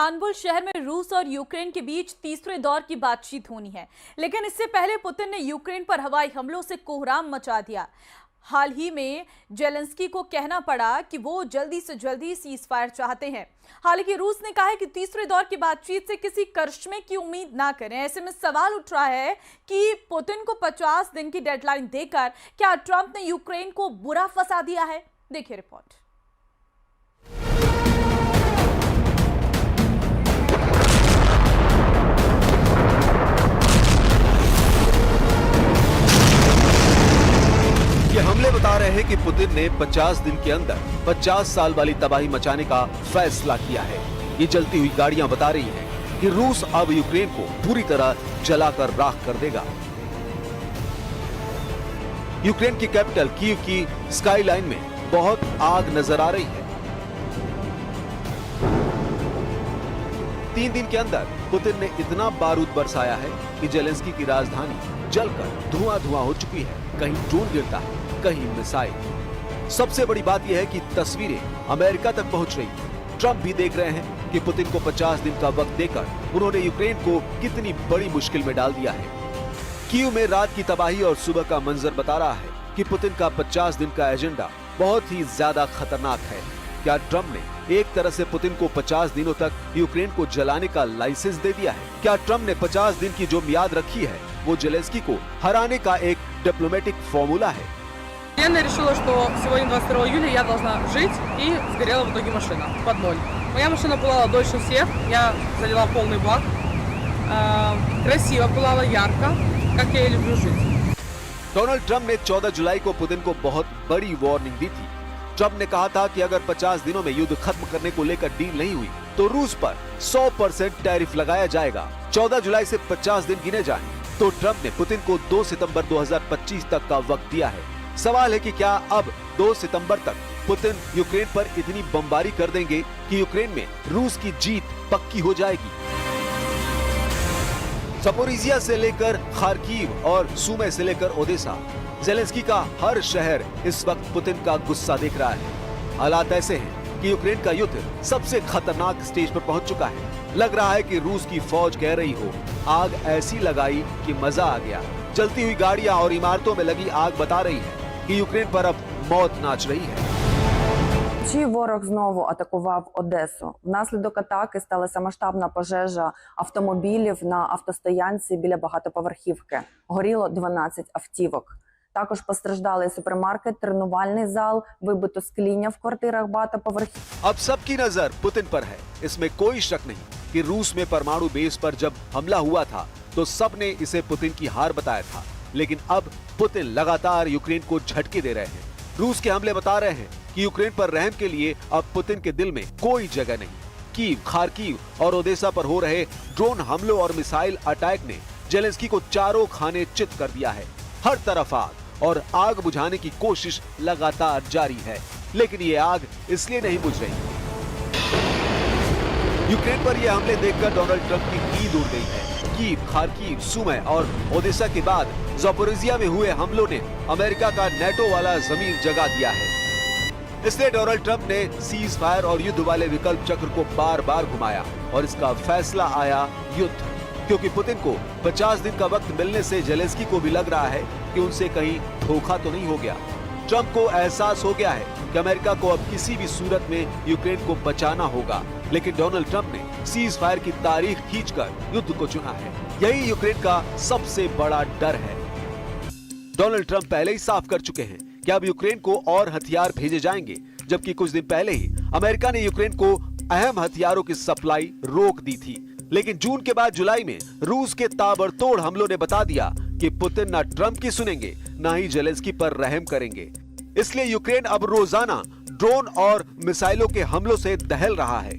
Istanbul शहर में रूस और यूक्रेन के बीच तीसरे दौर की बातचीत होनी है, लेकिन इससे पहले पुतिन ने यूक्रेन पर हवाई हमलों से कोहराम मचा दिया। हाल ही में जेलेंस्की को कहना पड़ा कि वो जल्दी से जल्दी सीजफायर चाहते हैं। हालांकि रूस ने कहा है कि तीसरे दौर की बातचीत से किसी करिश्मे की उम्मीद ना करें। ऐसे में सवाल उठ रहा है कि पुतिन को 50 दिन की डेडलाइन देकर क्या ट्रंप ने यूक्रेन को बुरा फंसा दिया है? देखिए रिपोर्ट। ये हमले बता रहे हैं कि पुतिन ने 50 दिन के अंदर 50 साल वाली तबाही मचाने का फैसला किया है। ये जलती हुई गाड़ियां बता रही हैं कि रूस अब यूक्रेन को पूरी तरह जलाकर राख कर देगा। यूक्रेन की कैपिटल कीव की स्काईलाइन में बहुत आग नजर आ रही है। 3 दिन के अंदर पुतिन ने इतना बारूद बरसाया है कि जेलेंस्की की राजधानी जलकर धुआं-धुआं हो चुकी है। कहीं ड्रोन गिरता है, कहीं मिसाइल। सबसे बड़ी बात यह है कि तस्वीरें अमेरिका तक पहुंच रही हैं। ट्रंप भी देख रहे हैं कि पुतिन को 50 दिन का वक्त देकर उन्होंने यूक्रेन को कितनी बड़ी मुश्किल में डाल दिया है। कीव में रात की तबाही और सुबह का मंजर बता रहा है कि पुतिन का 50 दिन का एजेंडा बहुत ही ज्यादा खतरनाक है। क्या ट्रंप ने एक तरह से पुतिन को 50 दिनों तक यूक्रेन को जलाने का लाइसेंस दे दिया है? क्या ट्रंप ने 50 दिन की जो मियाद रखी है वो जेलेंस्की को हराने का एक डिप्लोमेटिक फॉर्मूला है? Я решила, что сегодня 22 июля я должна жить, и сгорела в итоге машина под ноль. Моя машина пылала дольше всех, я залила полный бак. Красиво пылала, ярко, как я и люблю жить. डोनाल्ड ट्रंप ने 14 जुलाई को पुतिन को बहुत बड़ी वार्निंग दी थी। ट्रंप ने कहा था कि अगर 50 दिनों में युद्ध खत्म करने को लेकर डील नहीं हुई तो रूस पर 100% टैरिफ लगाया जाएगा। 14 जुलाई से 50 दिन गिने जाएं, तो ट्रंप ने पुतिन को 2 सितंबर 2025 तक का वक्त दिया है। सवाल है कि क्या अब 2 सितंबर तक पुतिन यूक्रेन पर इतनी बमबारी कर देंगे कि यूक्रेन में रूस की जीत पक्की हो जाएगी? ज़पोरिज़िया से लेकर खार्किव और सूमे से लेकर ओडेसा, जेलेंस्की का हर शहर इस वक्त पुतिन का गुस्सा देख रहा है। हालात ऐसे हैं कि यूक्रेन का युद्ध सबसे खतरनाक स्टेज पर पहुंच चुका है। लग रहा है कि रूस की फौज कह रही हो, आग ऐसी लगाई कि मजा आ गया। जलती हुई गाड़ियां और इमारतों में लगी आग बता रही है कि यूक्रेन पर अब मौत नाच रही है। Чи ворог знову атакував Одесу? Внаслідок атаки сталася масштабна пожежа автомобілів на автостоянці біля багатоповерхівки. Горіло 12 автівок. Також постраждали супермаркет, тренувальний зал, вибито скління в квартирах багатоповерхівки. अब सबकी नजर पुतिन पर है। इसमें कोई शक नहीं कि रूस में परमाणु बेस पर जब हमला हुआ था तो सबने इसे पुतिन की हार बताया था। लेकिन अब पुतिन लगातार यूक्रेन को झटके दे रहे हैं। रूस के हमले बता रहे हैं कि यूक्रेन पर रहम के लिए अब पुतिन के दिल में कोई जगह नहीं। कीव, खार्किव और ओडेसा पर हो रहे ड्रोन हमलों और मिसाइल अटैक ने जेलेंस्की को चारों खाने चित कर दिया है। हर तरफ आग और आग बुझाने की कोशिश लगातार जारी है, लेकिन ये आग इसलिए नहीं बुझ रही। यूक्रेन पर ये हमले देखकर डोनाल्ड ट्रंप की नींद उड़ गई है। कीव, खार्किव, सूमे और ओडेसा के बाद ज़पोरिज़िया में हुए हमलों ने अमेरिका का नेटो वाला जमीन जगा दिया है। इसलिए डोनाल्ड ट्रंप ने सीज फायर और युद्ध वाले विकल्प चक्र को बार बार घुमाया और इसका फैसला आया युद्ध। क्योंकि पुतिन को 50 दिन का वक्त मिलने से जेलेंस्की को भी लग रहा है कि उनसे कहीं धोखा तो नहीं हो गया। ट्रंप को एहसास हो गया है कि अमेरिका को अब किसी भी सूरत में यूक्रेन को बचाना होगा। लेकिन डोनाल्ड ट्रंप ने सीज फायर की तारीख खींचकर युद्ध को चुना है। यही यूक्रेन का सबसे बड़ा डर है। डोनाल्ड ट्रंप पहले ही साफ कर चुके हैं कि अब यूक्रेन को और हथियार भेजे जाएंगे, जबकि कुछ दिन पहले ही अमेरिका ने यूक्रेन को अहम हथियारों की सप्लाई रोक दी थी। लेकिन जून के बाद जुलाई में रूस के ताबड़तोड़ हमलों ने बता दिया कि पुतिन न ट्रंप की सुनेंगे, न ही जेलेंस्की पर रहम करेंगे। इसलिए यूक्रेन अब रोजाना ड्रोन और मिसाइलों के हमलों से दहल रहा है।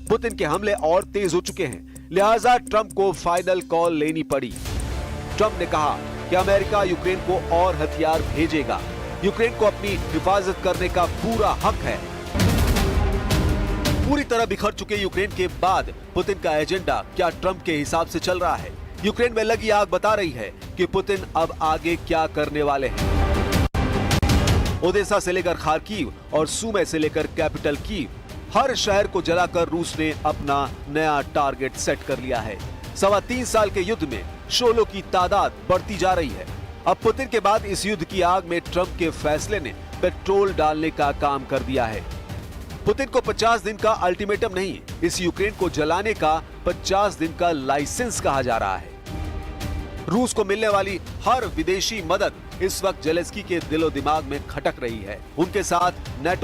पुतिन के हमले और तेज हो चुके हैं, लिहाजा ट्रंप को फाइनल कॉल लेनी पड़ी। ट्रंप ने कहा कि अमेरिका यूक्रेन को और हथियार भेजेगा। यूक्रेन को अपनी हिफाजत करने का पूरा हक है। पूरी तरह बिखर चुके यूक्रेन के बाद पुतिन का एजेंडा क्या ट्रंप के हिसाब से चल रहा है? यूक्रेन में लगी आग बता रही है कि पुतिन अब आगे क्या करने वाले हैं। ओडेसा से लेकर खार्किव और सूमे से लेकर कैपिटल कीव, हर शहर को जलाकर रूस ने अपना नया टारगेट सेट कर लिया है। 3.25 साल के युद्ध में शोलों की तादाद बढ़ती जा रही है। अब पुतिन के बाद इस युद्ध की आग में ट्रंप के फैसले ने पेट्रोल डालने का काम कर दिया है। पुतिन को 50 दिन का अल्टीमेटम नहीं, इस यूक्रेन को जलाने का 50 दिन का लाइसेंस कहा जा रहा है। रूस को मिलने वाली हर विदेशी मदद इस वक्त जेलेंस्की के दिलो दिमाग में खटक रही है। उनके साथ नेटो